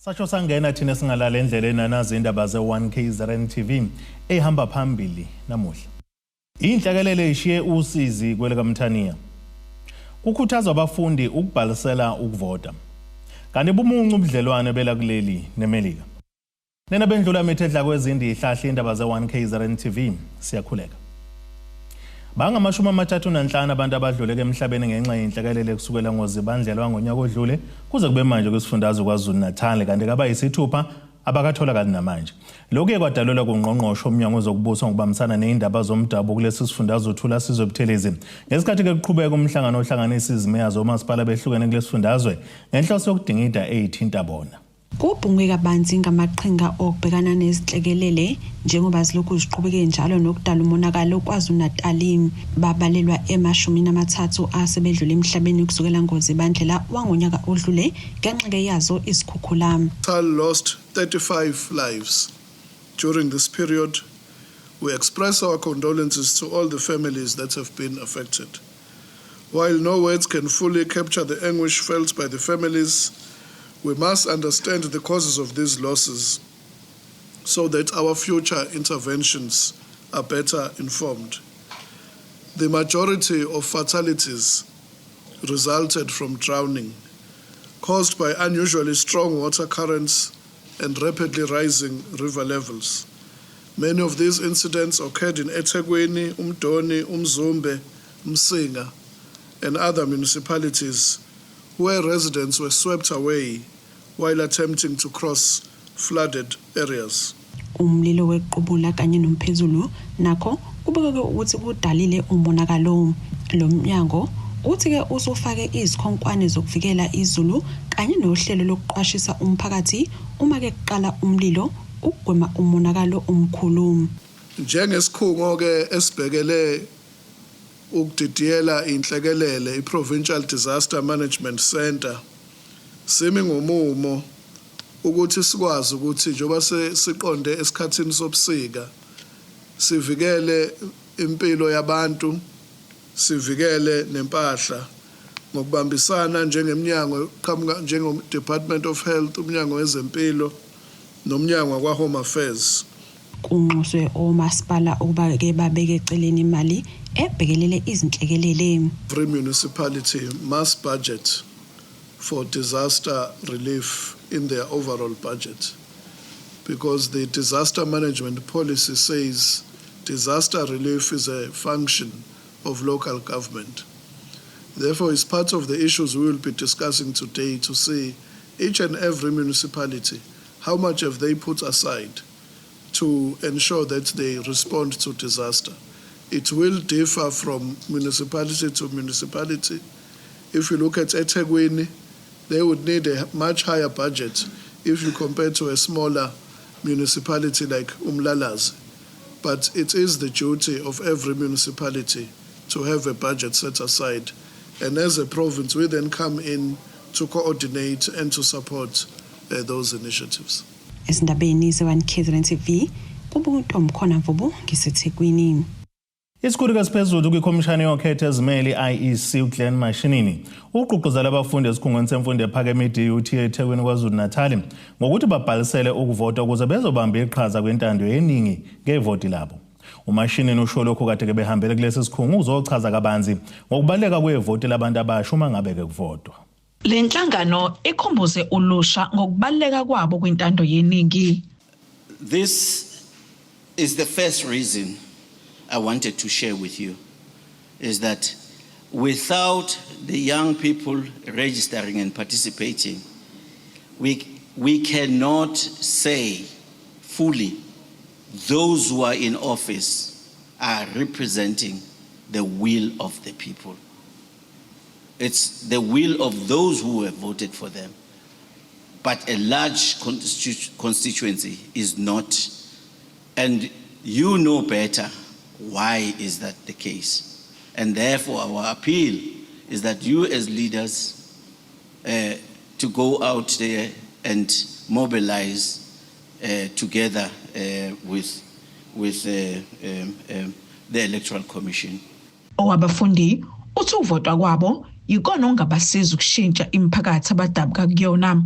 Sasho sangena thina singalala endleleni nanazi indaba ze1KZN TV ehamba phambili namuhla. Inhlekelele ishiye usizi kweleka Mthaniya. Kukhuthazwa abafundi ukubhalisela ukuvota. Kanti bumuncu ubudlelwane bela kuleli neMelika. Nena bendlula methedla kwezindi ihlahla indaba ze1KZN TV siyakhuleka. Bangamashumi amathathu nanhlanu abantu abadluleke emhlabeni ngenxa yenhlekelele kusukela ngozibandlela ngonyaka odlule kuze kube manje kwesifundazwe KwaZulu-Natal kanti kaba yisithupha abakatholakala namanje. Lokhu kwadalelwa kungqongqosho umnyango wezokubuswa ngokubambisana nezindaba zomdabu kulesi sifundazwe uthula Sizwe Buthelezi. Ngesikhathi ke kuqhubeka umhlangano ohlanganisa izimeya zomasipala behlukene kulesi sifundazwe ngenhloso yokudingida eyithinta bona. Kubhungwe kabanzi ngamaqhinga okubhekana nezinhlekelele njengoba zilokhu ziqhubeke njalo nokudala umonakalo KwaZulu-Natal babalelwa emashumini amathathu asebedlule emhlabeni kusukela ngozibandlela wangonyaka odlule ngenxa yazo izikhukhula. Lost 35 lives during this period. We express our condolences to all the families that have been affected. While no words can fully capture the anguish felt by the families, we must understand the causes of these losses so that our future interventions are better informed. The majority of fatalities resulted from drowning, caused by unusually strong water currents and rapidly rising river levels. Many of these incidents occurred in eThekwini, Umdoni, Umzumbe, Msinga, and other municipalities where residents were swept away while attempting to cross flooded areas. Umlilo wequbula kanye nomphezulu nakho kubekeke ukuthi kudalile umonakalo. Lo mnyango uthi ke usufake izikhonkwane zokuvikela izulu kanye nohlelo lokuqwashisa umphakathi uma ke kuqala umlilo ukugwema umonakalo omkhulu. Njengesikhungo ke esibhekele ukudidiyela inhlekelele iProvincial Disaster Management Center simi ngomumo ukuthi sikwazi ukuthi njoba siqonde esikhathini sobusika sivikele impilo yabantu sivikele nempahla ngokubambisana njengeminyango qhamuka njengo-Department of Health, umnyango wezempilo nomnyango kwa-Home Affairs. Kunxuswe omasipala ukuba ke babeke eceleni imali ebhekelele izinhlekelele. Every municipality must budget for disaster relief in their overall budget, because the disaster management policy says disaster relief is a function of local government. Therefore, it's part of the issues we will be discussing today to see each and every municipality, how much have they put aside to ensure that they respond to disaster. It will differ from municipality to municipality. If you look at eThekwini, they would need a much higher budget if you compare to a smaller municipality like Umlalazi. But it is the duty of every municipality to have a budget set aside. And as a province, we then come in to coordinate and to support those initiatives. Esindabeni ze1KZN TV, kubuntu omkhona mvubu ngiseThekwini. Isikhulu kasiphezulu kwikhomishana yokhetho ezimele IEC uGlenn Mashinini uqhuquzela abafundi esikhungweni semfundo ephakeme DUT eThekwini KwaZulu-Natal ngokuthi babhalisele ukuvota ukuze bezobamba iqhaza kwentando yeningi ngevoti labo. UMashinini usho lokho kade ke behambele kulesi sikhungu uzochaza kabanzi ngokubaleka kwevoti labantu abasha uma ngabe ke kuvotwa. Le nhlangano ikhumbuze ulusha ngokubaleka kwabo kwintando yeningi. This is the first reason I wanted to share with you, is that without the young people registering and participating, we cannot say fully those who are in office are representing the will of the people. It's the will of those who have voted for them. But a large constituency is not. And you know better why is that the case. And therefore our appeal is that you as leaders to go out there and mobilize together with the Electoral Commission. Owabafundi uthi uvotwa kwabo yikona ongabasiza ukushintsha imiphakathi abadabuka kuyona.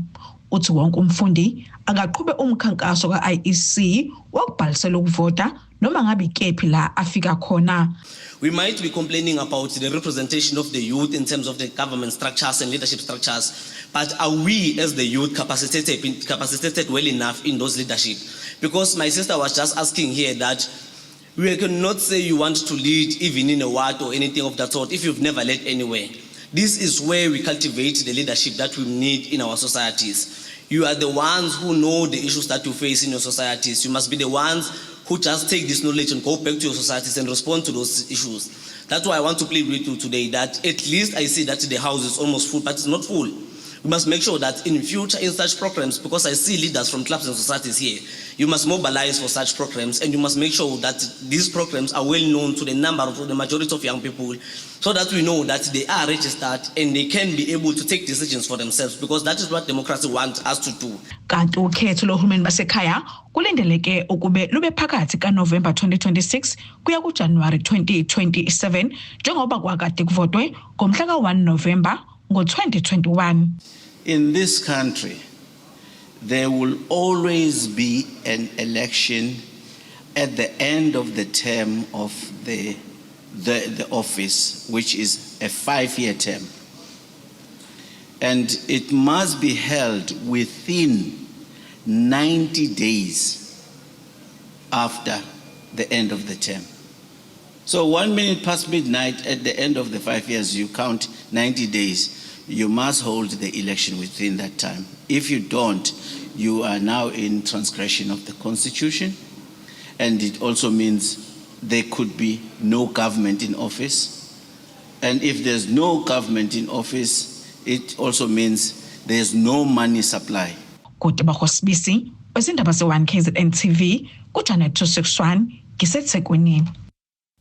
uthi wonke umfundi akaqhube umkhankaso ka-IEC wokubhalisela ukuvota noma ngabe ikephi la afika khona. We might be complaining about the representation of the youth in terms of the government structures and leadership structures, but are we as the youth capacitated well enough in those leadership? Because my sister was just asking here that we cannot say you want to lead even in a ward or anything of that sort if you've never led anywhere. This is where we cultivate the leadership that we need in our societies. You are the ones who know the issues that you face in your societies. You must be the ones who just take this knowledge and go back to your societies and respond to those issues. That's why I want to plead with you today that at least I see that the house is almost full, but it's not full. We must make sure that in future in such programs, because I see leaders from clubs and societies here, you must mobilize for such programs and you must make sure that these programs are well known to the majority of young people so that we know that they are registered and they can be able to take decisions for themselves, because that is what democracy wants us to do. Kanti ukhetho lohulumeni basekhaya kulindeleke ukube lube phakathi kaNovember 2026 kuya kuJanuary 2027 njengoba kwakade kuvotwe ngomhla ka-1 November ngo-2021. In this country, there will always be an election at the end of the term of the office, which is a 5-year term. And it must be held within 90 days after the end of the term. So 1 minute past midnight at the end of the 5 years, you count 90 days. You must hold the election within that time. If you don't, you are now in transgression of the Constitution. And it also means there could be no government in office. And if there's no government in office, it also means there's no money supply. Kodwa bakhosibisi wezindaba ze1KZN TV kuJanet 261 ngiseThekwini.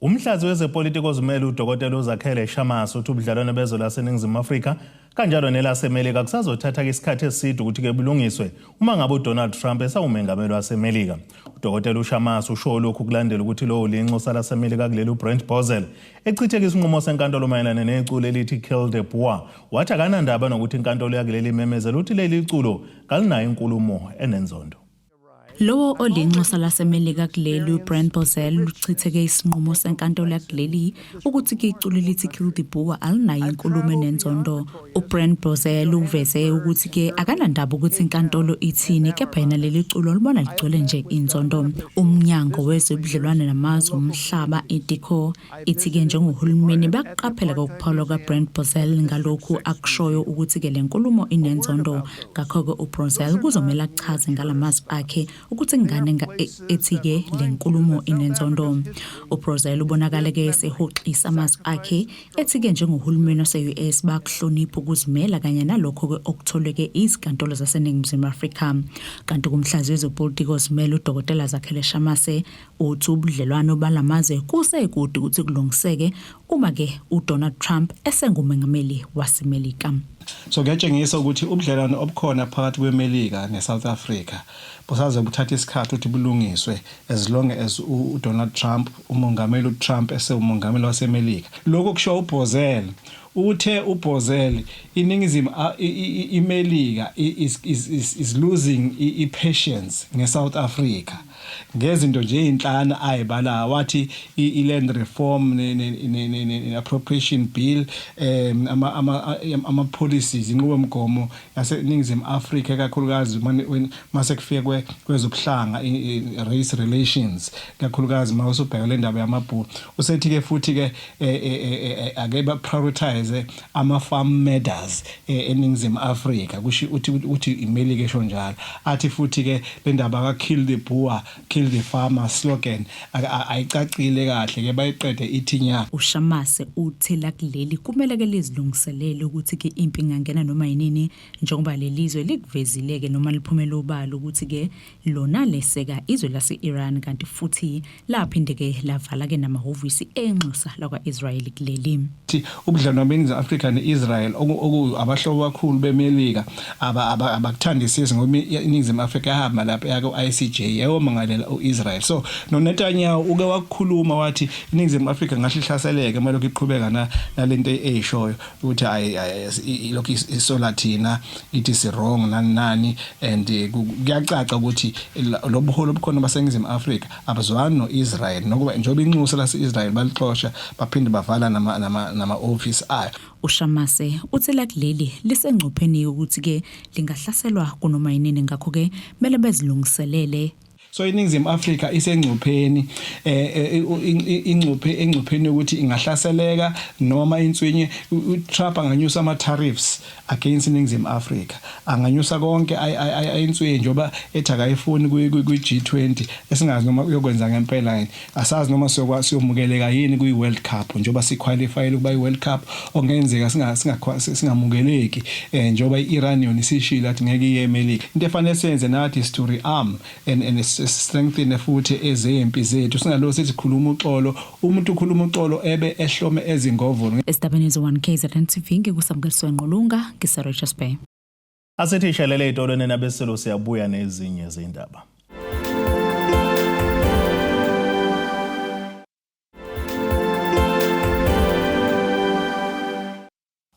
Umhlazi wezepolitiki ozimele uDokotela uZakhele Shamaso uthi ubudlelwane bezwe laseNingizimu Afrika kanjalo nelaseMelika kusazothatha isikhathi eside ukuthi ke bulungiswe uma ngabe uDonald Trump esawumengameli waseMelika. uDokotela uShamaso usho lokhu kulandela ukuthi lo linxusa laseMelika kuleli uBrent Bozell echitheke isinqumo senkantolo mayelana neculo elithi Kill the Boer. Wathi akanandaba nokuthi inkantolo yakuleli memezela ukuthi leli culo kalinayo inkulumo enenzondo. Lowo olinxusa laseMelika kuleli uBrent Bozell uchitheke isinqumo senkantolo yakuleli ukuthi iculo lithi Kill the Boer alinayo inkulumo enenzondo. uBrent Bozell uveze ukuthi ke akanandaba ukuthi inkantolo ithini kepha yena leli culo libona ligcwele nje inzondo. Umnyango wezobudlelwane namazwe omhlaba iDICO ithi ke njengohulumeni baqaphela ukuphawula kaBrent Bozell ngalokhu akushoyo ukuthi ke lenkulumo inenzondo. Ngakho ke uBozell kuzomela achaze ngalamazwi akhe ukuthi ngane ethike lenkulumo inenzondo. uBozell ubonakala ke sehoxisa amazwi akhe ethike njengohulumeni wase-US bakuhlonipha ukuzimela kanye nalokho ke okutholeke izinkantolo zaseNingizimu Afrika. Kanti kumhlazi wezepolitiki ozimele uDokotela Zakhele Shamaso uthi ubudlelwano balamazwe kusekude ukuthi kulungiseke uma ke uDonald Trump esengumengameli waseMelika. So kuyatshengisa ukuthi ubudlelwano obukhona phakathi kweMelika neSouth Africa busaze buthatha isikhathi ukuthi bulungiswe as long as uDonald Trump umongameli uTrump esewumongameli waseMelika. Lokho kusho uBozell uthe uBozell iningizimu iMelika is losing patience ngeSouth Africa ngezinto nje inhlana ayibala wathi iland reform ne-appropriation bill ama policies inqubomgomo yaseNingizimu Afrika kakhulukazi mase kufike kwezobuhlanga race relations kakhulukazi mawusubheka le ndaba yamabhulu usethi ke futhi ke ake ba prioritize ama farm matters eNingizimu Afrika kusho uthi iMelika esho njalo athi futhi ke le ndaba ka Kill the Boer Kill the Farmer slogan ayicacile kahle ke bayiqede ithinya. uShamaso uthela kuleli kumele ke lizilungiselele ukuthi ke impi ingangena noma yinini njengoba lelizwe likuvezileke noma liphumela obalo ukuthi ke lona leseka izwe lase-Iran kanti futhi laphinde ke lavala ke namahhovisi enxusa lakwa-Israel kuleli. Ubudlelwano beNingizimu Afrika neIsrael abahlobo kakhulu beMelika abakuthandisisi ngoba iNingizimu Afrika yahamba lapha yako ICJ yayoma uvalela uIsrael. So no Netanyahu uke wakukhuluma wathi iningizimu Afrika ngahle ihlaseleke malokhu iqhubeka nalento eyishoyo ukuthi lokhu isolathina it is wrong nani and kuyacaca ukuthi lobuholo obukhona baseningizimu Afrika abazwani noIsrael nokuba njengoba inxusa laseIsrael balixosha baphinde bavala nama office ayo. uShamase uthi lakuleli lisengcupheni ukuthi ke lingahlaselwa kunoma yinini ngakho ke mele bezilungiselele. So iningizimu Afrika isengcupheni engcupheni ukuthi ingahlaseleka noma inswinye uTrump anganyusa ama tariffs against iningizimu Afrika anganyusa konke inswinye njoba ethi akayifuni ku-G20 esingazi noma uyokwenza ngempela asazi noma siyomukeleka yini kuyi-World Cup njoba siqualify ukuba i-World Cup ongenzeka singamukeleki njoba i-Iran yona isishila athi ngeke iyemelika into efanele senze nathi is to rearm and strengthen futhi ezempi zethu singalo sithi khuluma uxolo umuntu ukhuluma uxolo ebe ehlome ezingovo. Estabeni zo1 KZN TV ngikusamukiswa Nqulunga ngiseRichards Bay. Asithi ishelele itolweni nabeselo siyabuya nezinye izindaba.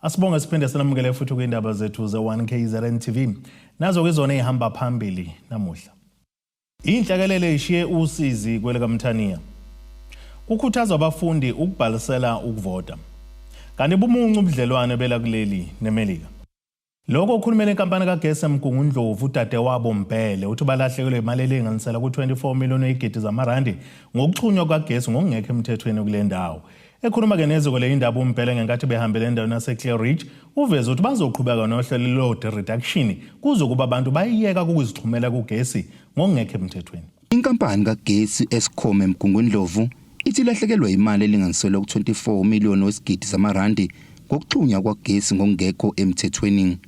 Asibonga siphinde sanamukele futhi kwindaba zethu ze1 KZN TV. Nazo kwizona ehamba phambili namuhla. Inhlakelele ishiye usizi kweleka Mthaniya. Kukhuthazwa abafundi ukubhalisela ukuvota. Kanti bumuncu ubudlelwane bela kuleli neMelika. Lokho ukhulumela inkampani kaGesi eMgungundlovu udade wabo Mbhele uthi balahlekelwe imali elinganisela ku24 million ezigidi zamarandi ngokuchunywa kaGesi ngokungekho emthethweni kule ndawo. Ekhuluma ke neziko le indaba uMbhele ngenkathi behambele endaweni yaseClear Ridge uveza ukuthi bazoqhubeka nohlelo load reduction kuzokuba abantu bayiyeka ukuzixhumela kuGesi ngokungekho emthethweni. Inkampani kaGesi Eskom eMgungundlovu ithi lahlekelwe imali elinganiselwa ku24 million ezigidi zamarandi ngokuxhunywa kwaGesi ngokungekho emthethweni.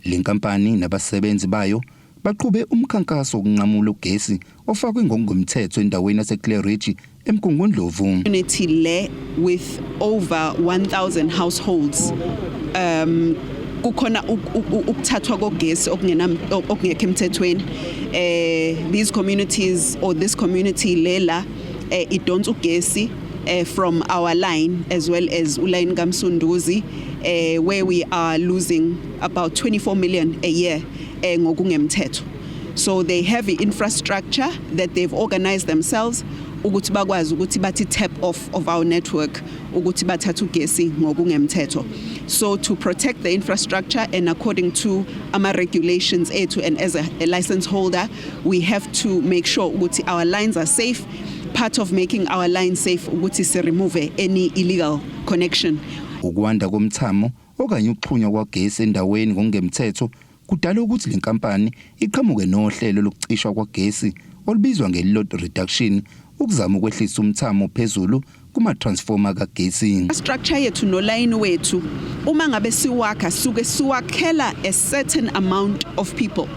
Le nkampani nabasebenzi bayo baqhube umkhankaso wokunqamula uGesi ofakwe ngokungomthetho endaweni yaseClear Ridge eMgungundlovu. Community le with over 1000 households kukhona ukuthathwa kogesi okungekho emthethweni. These communities or this community lela idonsa ugesi from our line as well as uline kaMsunduzi where we are losing about 24 million a year ngokungemthetho. So they have the infrastructure that they've organized themselves ukuthi bakwazi ukuthi bathi tap off of our network ukuthi bathathe ugesi ngokungemthetho. So to protect the infrastructure and according to our regulations ethu and as a license holder we have to make sure ukuthi our lines are safe. Part of making our line safe ukuthi se remove any illegal connection. Ukwanda komthamo okanye ukuxhunywa kwagesi endaweni ngokungemthetho kudala ukuthi le nkampani iqhamuke nohlelo lokucishwa kwagesi olubizwa nge-load reduction ukuzama ukwehlisa umthamo phezulu kuma transformer kagesi. Structure yethu no line wethu uma ngabe siwakha suke siwakhela a certain amount of people.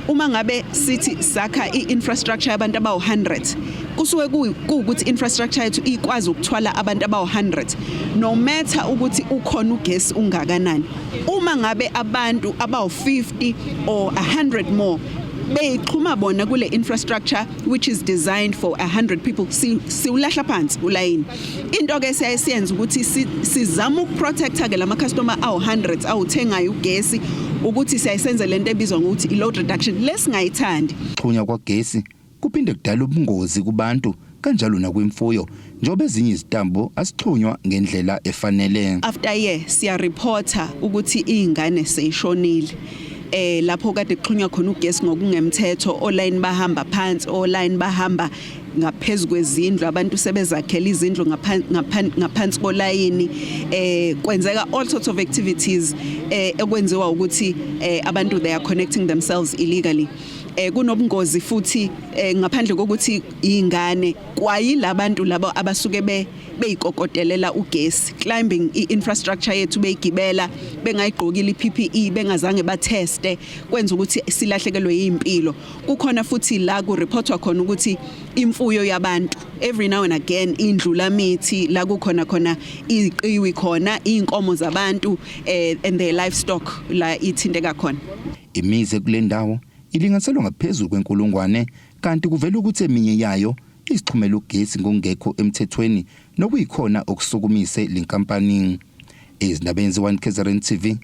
Uma ngabe sithi sakha i-infrastructure yabantu abawu100 kusuke kuukuthi infrastructure yethu ikwazi ukuthwala abantu abawu100 no matter ukuthi ukhona ugesi ungakanani. Uma ngabe abantu abawu50 or 100 more beyixhuma bona kule infrastructure which is designed for 100 people siulahla phansi ulayini. Into ke siyayenza ukuthi sizama ukuprotecta ke lama customer awu100 awuthengayo ugesi ukuthi siyayisenza lento ebizwa ngokuthi i-load reduction lesingayithandi. Xunywa kwagesi kuphinde kudala ubungozi kubantu kanjalo nakwimfuyo njobe ezinye izitambo asixhunywa ngendlela efanele. After year siya reporter ukuthi izingane seyishonile. Lapho kade kuxhunywa khona ugesi ngokungemthetho online bahamba phansi online bahamba ngaphezulu kwezindlu abantu sebezakhela izindlu ngaphansi kolayini kwenzeka all sorts of activities ekwenziwa ukuthi abantu they are connecting themselves illegally. Kunobungozi futhi ngaphandle kokuthi izingane kwayilabantu labo abasuke beyikokotelela ugesi climbing i-infrastructure yethu beyigibela bengayigqokile iPPE bengazange batheste kwenza ukuthi silahlekelwe impilo. Kukhona futhi la ku reportwa khona ukuthi imfuyo yabantu every now and again indlula mithi la kukhona iqiwi khona inkomo zabantu and their livestock la ithinteka khona. Imize kule ndawo ilinganiselwa ngaphezulu kwenkulungwane kanti kuvela ukuthi eminye yayo isixhumela ugesi ngongekho emthethweni nokuyikhona okusukumise lenkampani. Izindabeni ze1 KZN TV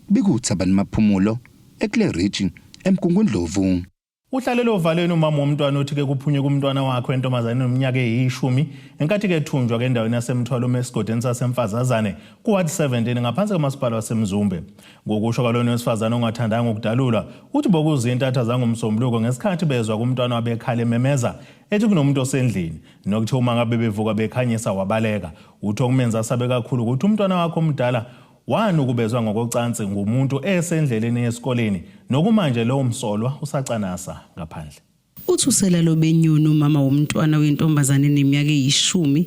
bikuthabani maphumulo eCleridge eMgungundlovu. Uhlalelo valweni umama womntwana uthi ke kuphunywe kumntwana wakhe entombazane neminyaka eyi10 enkathi ke thunjwa ke endaweni yasemthwalo mesigodeni sasemfazazane kuward 17 ngaphansi kamasipala wasemzumbe. Ngokusho kwalona wesifazane ongathandanga ukudalulwa uthi bokuzintatha zangomsombuluko ngesikhathi bezwa kumntwana wabekhala ememeza ethi kunomuntu osendlini nokuthi uma ngabe bevuka bekhanyisa wabaleka. Uthi okumenza asabe kakhulu ukuthi umntwana wakhe omdala wanukubezwa ngokocansi ngumuntu esendleleni esikoleni nokumanje lo umsolwa usacanasa ngaphandle. Uthusela lo benyoni umama womntwana wentombazane neminyaka eyi10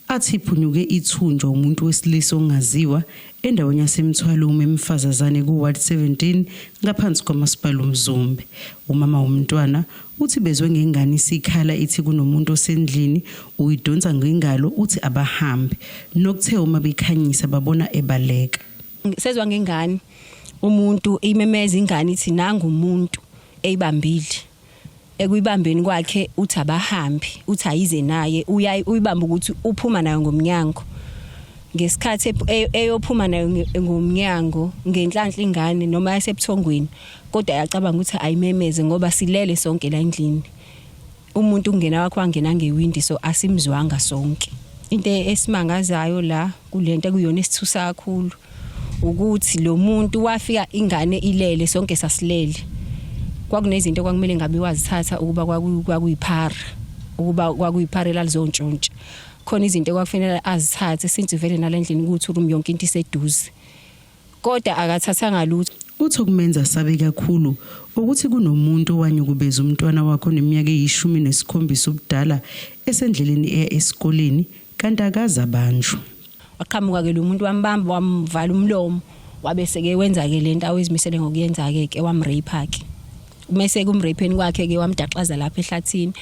athi iphunyuke ithunjwa umuntu wesilisa ongaziwa endaweni yasemthwalo emfazazane kuward 17 ngaphansi kwamasipala umzumbe. Umama womntwana uthi bezwe ngengane isikhala ithi kunomuntu osendlini uyidonsa ngengalo uthi abahambe nokuthe uma bekhanyisa babona ebaleka. Sezwa ngengane umuntu imemeza ingane ithi nanga umuntu eyibambile ekuyibambeni kwakhe uthi abahambi uthi ayize naye uyibamba ukuthi uphuma nayo ngomnyango. Ngesikhathi eyophuma nayo ngomnyango ngenhlanhla ingane noma yasebuthongweni kodwa yacabanga ukuthi ayimemeze ngoba silele sonke la endlini. Umuntu ungena wakho wangena ngewindi so asimzwanga sonke. Into esimangazayo la kulento ekuyona esithusa kakhulu ukuthi lo muntu wafika ingane ilele sonke sasilele. Kwakunezinto kwakumele ngabe wazithatha ukuba kwakuyiphara ukuba kwakuyiphara lalizontshontsha. Khona izinto kwakufanele azithathe since vele nalendlini ukuthi room yonke into iseduze. Kodwa akathathanga lutho. Uthi kumenza sabe kakhulu ukuthi kunomuntu owanyukubeza umntwana wakhe oneminyaka eyi17 ubudala esendleleni eya esikoleni kanti akaza banjwa. Waqhamuka ke lo muntu wambamba wamvala umlomo wabese ke wenza ke lento awezimisele ngokuyenza ke wamrape ke. Umese kumrapeni kwakhe ke wamdaxaza lapha ehlathini.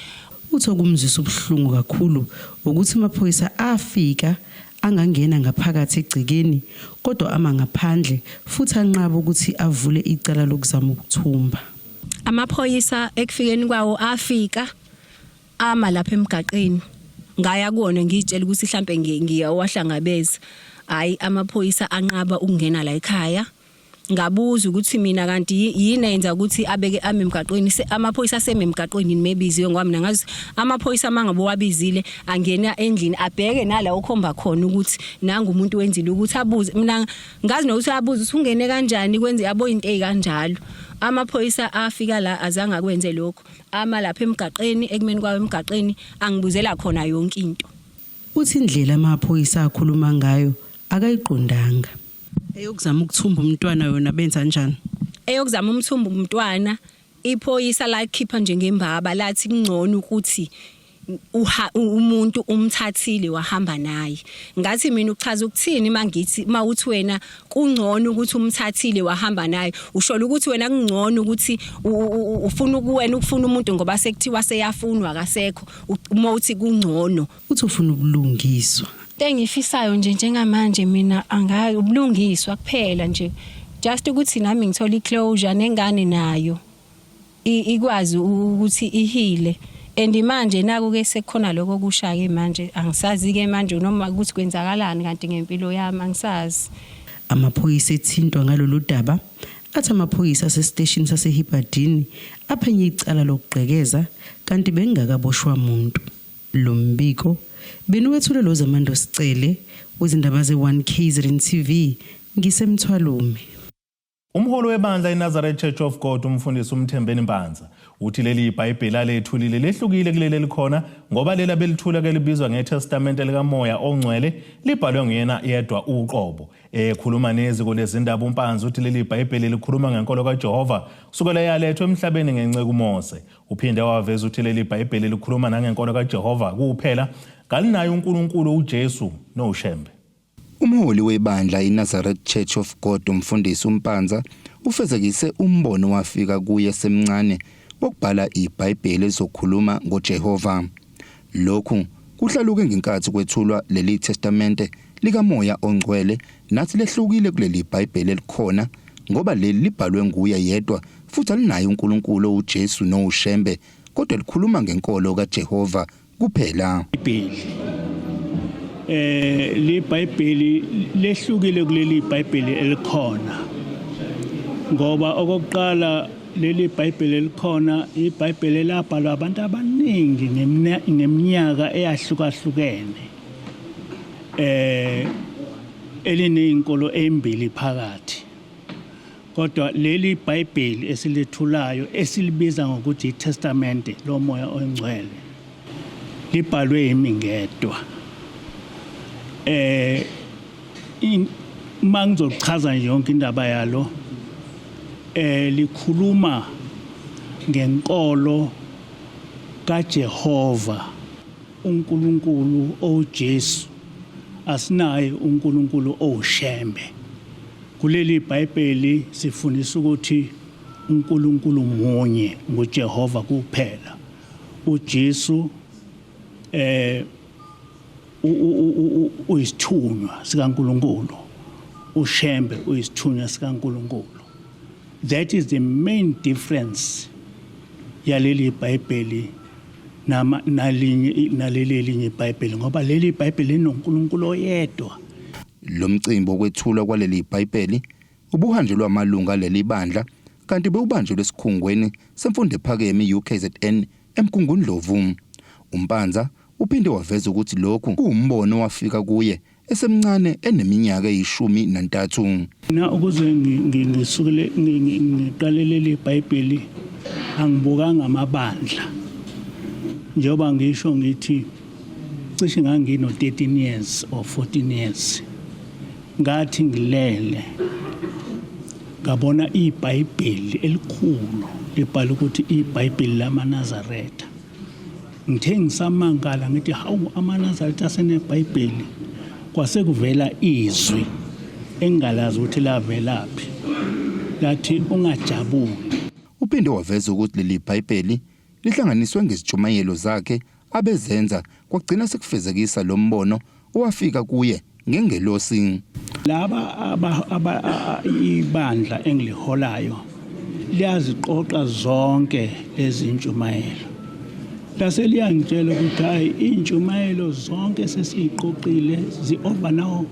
Uthi kumzisa ubuhlungu kakhulu ukuthi amaphoyisa afika angangena ngaphakathi egcekeni kodwa ama ngaphandle futhi anqaba ukuthi avule icala lokuzama ukuthumba. Amaphoyisa ekufikeni kwawo afika ama lapha emgaqeni ngaya kuona ngitshela ukuthi mhlambe ngiyawahlangabeza. Hayi amaphoyisa anqaba ukungena la ekhaya. Ngabuza ukuthi mina kanti yini enza ukuthi abeke ame emgaqweni amaphoyisa aseme emgaqweni nimebiziwe ngoba mina ngazi amaphoyisa mangabo wabizile angena endlini abheke nala ukhomba khona ukuthi nanga umuntu wenzile ukuthi abuze mina ngazi nokuthi abuze ukuthi ungene kanjani kwenze yabo into ezikanjalo. Amaphoyisa afika la azange akwenze lokho ama lapha emgaqeni ekumeni kwawo emgaqeni angibuzela khona yonke into. Uthi indlela amaphoyisa akhuluma ngayo akayiqondanga. Eyokuzama ukuthumba umntwana yona benza kanjani? Eyokuzama umthumba umntwana iphoyisa la ikhipha njengembaba lathi kungcono ukuthi umuntu umthathile wahamba naye. Ngathi mina uchaza ukuthini mangithi mawuthi wena kungcono ukuthi umthathile wahamba naye ushola ukuthi wena kungcono ukuthi ufuna ukufuna umuntu ngoba sekuthiwa seyafunwa akasekho uma uthi kungcono uthi ufuna ukulungiswa. Engifisayo nje njengamanje mina angayi ubulungiswa kuphela nje just ukuthi nami ngithola iclosure nengane nayo ikwazi ukuthi ihile and manje naku ke sekukhona lokho kushaya ke manje angisazi ke manje noma ukuthi kwenzakalani kanti ngempilo yami angisazi. Amaphoyisa ethintwa ngalolu daba athi amaphoyisa asestation saseHibadini aphenye icala lokugqekeza kanti bengakaboshwa umuntu. Lo mbiko benuwethulelo zamando sicele wezindaba ze1 KZN TV ngisemthwalumi. Umholi webandla iNazareth Church of God umfundisi uMthembeni Mpanza uthi leli iBhayibheli alethulile lehlukile kuleli likhona ngoba lela belithula ke libizwa ngeTestamente likaMoya ongcwele libhalwe nguyena yedwa uqobo. Ekhuluma neziko lezindaba uMpanza uthi leli iBhayibheli likhuluma ngenkolo kaJehova kusukela yalethwa emhlabeni ngenceke uMose. Uphinde waveza uthi leli iBhayibheli likhuluma nangenkolo kaJehova kuphela kalinayo uNkulunkulu uJesu noShembe. Umholi webandla iNazareth Church of God umfundisi uMpanza ufezekise umbono wafika kuye semncane wokubhala iBhayibheli ezokhuluma ngoJehova. Lokhu kuhlaluke ngenkathi kwethulwa leli testamente likaMoya ongcwele nathi lehlukile kuleli iBhayibheli elikhona ngoba leli libhalwe nguye yedwa futhi alinayo uNkulunkulu uJesu noShembe kodwa likhuluma ngenkolo kaJehova kuphela. LiBhayibheli lehlukile kuleli iBhayibheli elikhona ngoba okokuqala leli iBhayibheli elikhona iBhayibheli labhalwa abantu abaningi ngeminyaka eyahlukahlukene elinezinkolo ezimbili phakathi kodwa leli iBhayibheli esilethulayo esilibiza ngokuthi iTestamente lomoya ongcwele libhalwe imingedwa mangizochaza yonke indaba yalo likhuluma ngenkolo kaJehova uNkulunkulu oJesu asinaye uNkulunkulu oshembe kuleli iBhayibheli sifundisa ukuthi uNkulunkulu munye nguJehova kuphela uJesu uyisithunywa sikaNkulunkulu ushembe uyisithunywa sikaNkulunkulu. That is the main difference yaleli iBhayibheli naleli elinye iBhayibheli ngoba leli iBhayibheli linoNkulunkulu oyedwa. Lo mcimbi wokwethulwa kwaleli iBhayibheli ubuhanjelwa amalunga leli bandla kanti bewubanjelwe esikhungweni semfundo ephakeme UKZN eMkungundlovu. Umpanza uphinde waveza ukuthi lokhu kuwumbono wafika kuye esemncane eneminyaka eyi13. Na ukuze ngisukele ngiqalelele iBhayibheli angibukanga amabandla. Njengoba ngisho ngithi cishe ngangino 13 years or 14 years. Ngathi ngilele ngabona iBhayibheli elikhulu libhala ukuthi iBhayibheli lamaNazaretha. Ngithe ngisamangala ngithi hawu amaNazaretha aseneBhayibheli kwase kuvela izwi engalazi ukuthi lavelaphi lathi ungajabuli. Uphinde waveza ukuthi leli iBhayibheli lihlanganiswe ngezijumayelo zakhe abezenza kwagcina sekufezekisa lo mbono owafika kuye ngengelosi. Laba ibandla engiliholayo liyaziqoqa zonke lezi intshumayelo. Lase liyangitshela ukuthi hayi intshumayelo zonke sesiyiqoqile over now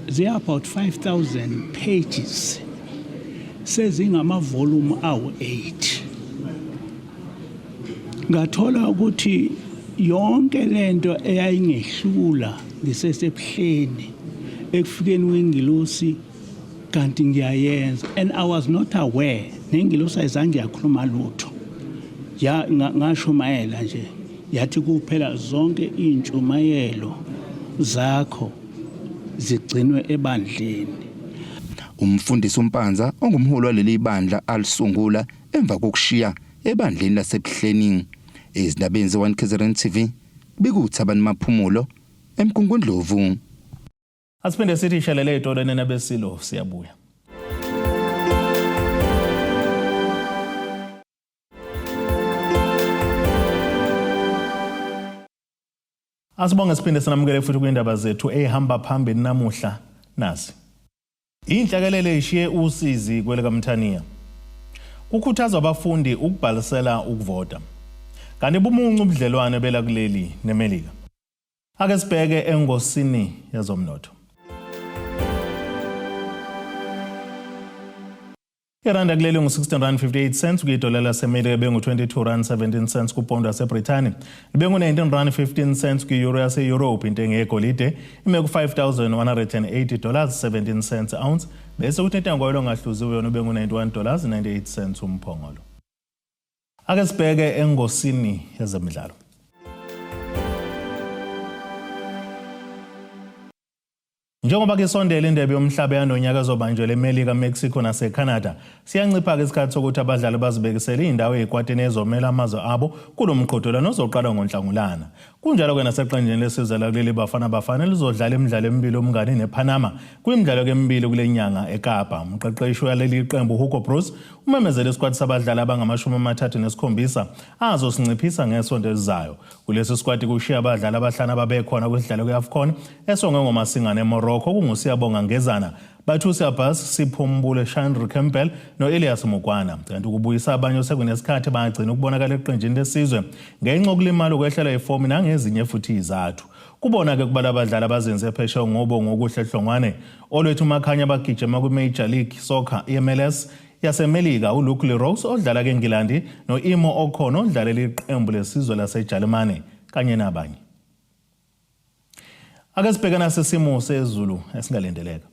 they are about 5,000 pages. Sezingama volume awu 8. Ngathola ukuthi yonke lento eyayingehlula ngisesebuhleni ekufikeni wengilosi kanti ngiyayenza and I was not aware nengilosi ayizange yakhuluma lutho. Ya ngashumayela nje yathi kuphela zonke intshumayelo zakho zigcinwe ebandleni. Umfundisi uMpanza ongumholi waleli bandla alisungula emva kokushiya ebandleni lasebuhleni. Ezindabeni ze1KZN TV bikuThabani Maphumulo eMkungundlovu. Asiphinde sithi shalele itolene nabesilo siyabuya. Asibonge siphinde sinamukele futhi kwindaba zethu ehamba phambili namuhla nazi. Inhlakelele ishiye usizi kwelekaMthaniya. Kukhuthazwa abafundi ukubhalisela ukuvota. Kanti bumuncu ubudlelwane bela kuleli neMelika. Ake sibheke engosini yezomnotho. Iranda kuleli ngu-16.58 kuyidola laseMelika bengu-22.17 kupondo yaseBrithani. Bengu-19.15 kwi-euro yase-Europe intengo yegolide ime ku$5,180.17 ounce bese kuthi intengo yoyilo ngahluziwe yona bengu-$91.98 umphongolo. Ake sibheke engosini yezemidlalo. Njengoba ke sondela indebe yomhlaba yanonyaka ezobanjelwa eMelika, Mexico naseCanada, siyancipha ke isikhathi sokuthi abadlali bazibekisele indawo ezikwateni ezomela amazwe abo kulomqhudelwano ozoqala ngoNhlangulana. Kunjalo ke naseqenjini lesizwe lakuleli Bafana Bafana lizodlala imidlalo emibili omngane nePanama kwimidlalo emibili kule nyanga eKapa. Umqeqeshi waleli qembu Hugo Broos umemezele isikwati sabadlali abangama-37 azosinciphisa ngesonto elizayo. Kulesi sikwati kushiya abadlali abahlanu ababekhona kwisidlalo kwe-AFCON esongwe ngomasingane eMorocco kunguSiyabonga Ngezana, Bathusi Abbas, Siphumbule Chandra Campbell no-Elias Mukwana. Kanti ukubuyisa abanye osekunesikhathi bagcina ukubonakala eqenjini lesizwe ngenxa yokulimala ukwehlela ifomu nangezinye futhi izathu. Kubona-ke kubala abadlali abazenze phesheya ngobo ngokuhle Hlongwane olwethu Makhanya bagijima kwi-Major League Soccer MLS yasemelika uLuke Leroux odlala eNgilandi no-Imo Okhono odlalela iqembu lesizwe laseJalimane kanye nabanye. Ake sibheke nasesimo sezulu esingalindeleka.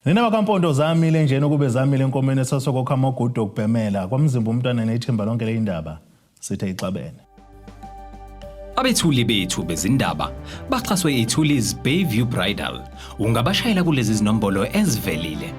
Nina bakampondo zamile njena kube zamile enkomeni esasokokha amagudu okubhemela kwamzimba umntwana nethemba lonke leindaba sithe ixabene. Abethuli bethu bezindaba baxhaswe iThuli's Bayview Bridal. Ungabashayela kulezi zinombolo ezivelile.